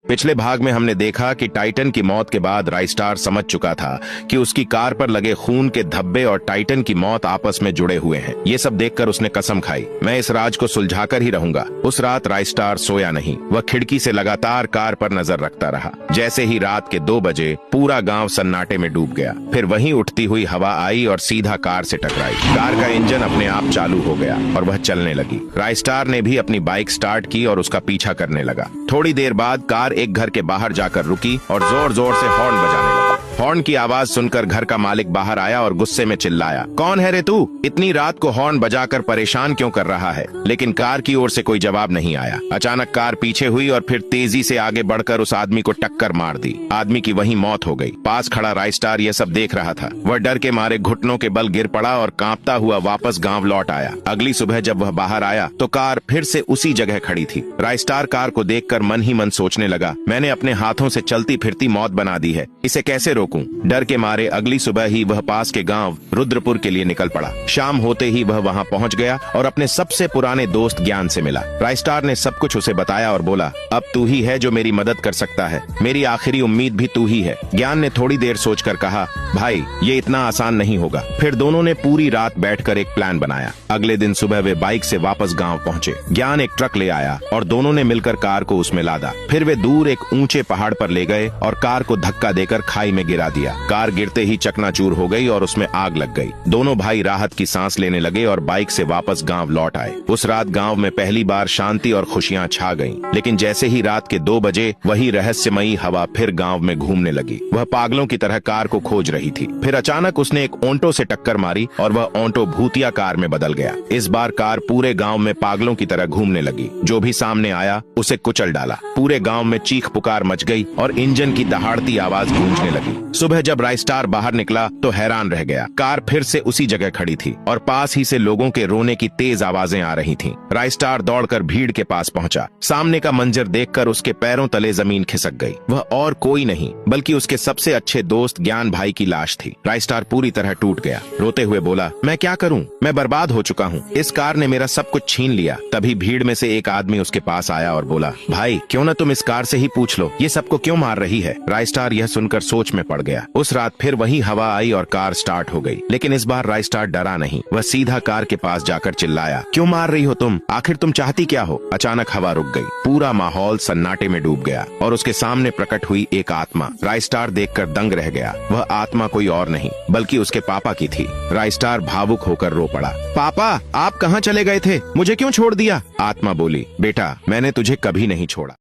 पिछले भाग में हमने देखा कि टाइटन की मौत के बाद राइस्टार समझ चुका था कि उसकी कार पर लगे खून के धब्बे और टाइटन की मौत आपस में जुड़े हुए हैं। ये सब देखकर उसने कसम खाई, मैं इस राज को सुलझाकर ही रहूंगा। उस रात राइस्टार सोया नहीं, वह खिड़की से लगातार कार पर नजर रखता रहा। जैसे ही रात के 2 बजे पूरा गांव सन्नाटे में डूब गया। फिर वहीं उठती हुई हवा आई और सीधा कार से टकराई। कार का इंजन अपने आप चालू हो गया और वह चलने लगी। राइस्टार ने भी अपनी बाइक स्टार्ट की और उसका पीछा करने लगा। थोड़ी देर बाद कार एक घर के बाहर जाकर रुकी और जोर जोर से हॉर्न बजाने लगा। हॉर्न की आवाज सुनकर घर का मालिक बाहर आया और गुस्से में चिल्लाया, कौन है रे तू? इतनी रात को हॉर्न बजाकर परेशान क्यों कर रहा है? लेकिन कार की ओर से कोई जवाब नहीं आया। अचानक कार पीछे हुई और फिर तेजी से आगे बढ़कर उस आदमी को टक्कर मार दी। आदमी की वहीं मौत हो गई। पास खड़ा राइस्टार यह सब देख रहा था। वह डर के मारे घुटनों के बल गिर पड़ा और कांपता हुआ वापस गांव लौट आया। अगली सुबह जब वह बाहर आया तो कार फिर से उसी जगह खड़ी थी। राइस्टार कार को देखकर मन ही मन सोचने लगा, मैंने अपने हाथों से चलती फिरती मौत बना दी है, इसे कैसे रोकूं? डर के मारे अगली सुबह ही वह पास के गांव रुद्रपुर के लिए निकल पड़ा। शाम होते ही वह वहां पहुंच गया और अपने सबसे पुराने दोस्त ज्ञान से मिला। राइस्टार ने सब कुछ उसे बताया और बोला, अब तू ही है जो मेरी मदद कर सकता है, मेरी आखिरी उम्मीद भी तू ही है। ज्ञान ने थोड़ी देर सोचकर कहा, भाई ये इतना आसान नहीं होगा। फिर दोनों ने पूरी रात बैठकर एक प्लान बनाया। अगले दिन सुबह वे बाइक से वापस गांव पहुंचे। ज्ञान एक ट्रक ले आया और दोनों ने मिलकर कार को उसमें लादा। फिर वे दूर एक ऊंचे पहाड़ पर ले गए और कार को धक्का देकर खाई में गिरा दिया। कार गिरते ही चकनाचूर हो गई और उसमें आग लग गई। दोनों भाई राहत की सांस लेने लगे और बाइक से वापस गांव लौट आए। उस रात गांव में पहली बार शांति और खुशियां छा गईं। लेकिन जैसे ही रात के 2 बजे वही रहस्यमयी हवा फिर गांव में घूमने लगी। वह पागलों की तरह कार को खोज रही थी। फिर अचानक उसने एक ऑटो से टक्कर मारी और वह ऑटो भूतिया कार में बदल गया। इस बार कार पूरे गांव में पागलों की तरह घूमने लगी। जो भी सामने आया उसे कुचल डाला। पूरे गांव में चीख पुकार मच गई और इंजन की दहाड़ती आवाज गूंजने लगी। सुबह जब राइस्टार बाहर निकला तो हैरान रह गया। कार फिर से उसी जगह खड़ी थी और पास ही से लोगों के रोने की तेज आवाजें आ रही थीं। राइस्टार दौड़कर भीड़ के पास पहुंचा। सामने का मंजर देखकर उसके पैरों तले जमीन खिसक गई। वह और कोई नहीं बल्कि उसके सबसे अच्छे दोस्त ज्ञान भाई की लाश थी। राइस्टार पूरी तरह टूट गया। रोते हुए बोला, मैं क्या करूं? मैं बर्बाद हो चुका हूं। इस कार ने मेरा सब कुछ छीन लिया। तभी भीड़ में से एक आदमी उसके पास आया और बोला, भाई क्यों न तुम इस कार से ही पूछ लो, ये सबको क्यों मार रही है? राइस्टार यह सुनकर सोच में पड़ गया। उस रात फिर वही हवा आई और कार स्टार्ट हो गई। लेकिन इस बार राइस्टार डरा नहीं। वह सीधा कार के पास जाकर चिल्लाया, क्यों मार रही हो तुम? आखिर तुम चाहती क्या हो? अचानक हवा रुक गई। पूरा माहौल सन्नाटे में डूब गया और उसके सामने प्रकट हुई एक आत्मा। राइस्टार देखकर दंग रह गया। वह आत्मा कोई और नहीं बल्कि उसके पापा की थी। राइस्टार भावुक होकर रो पड़ा। पापा, आप कहाँ चले गए थे? मुझे क्यों छोड़ दिया? आत्मा बोली, बेटा मैंने तुझे कभी नहीं छोड़ा।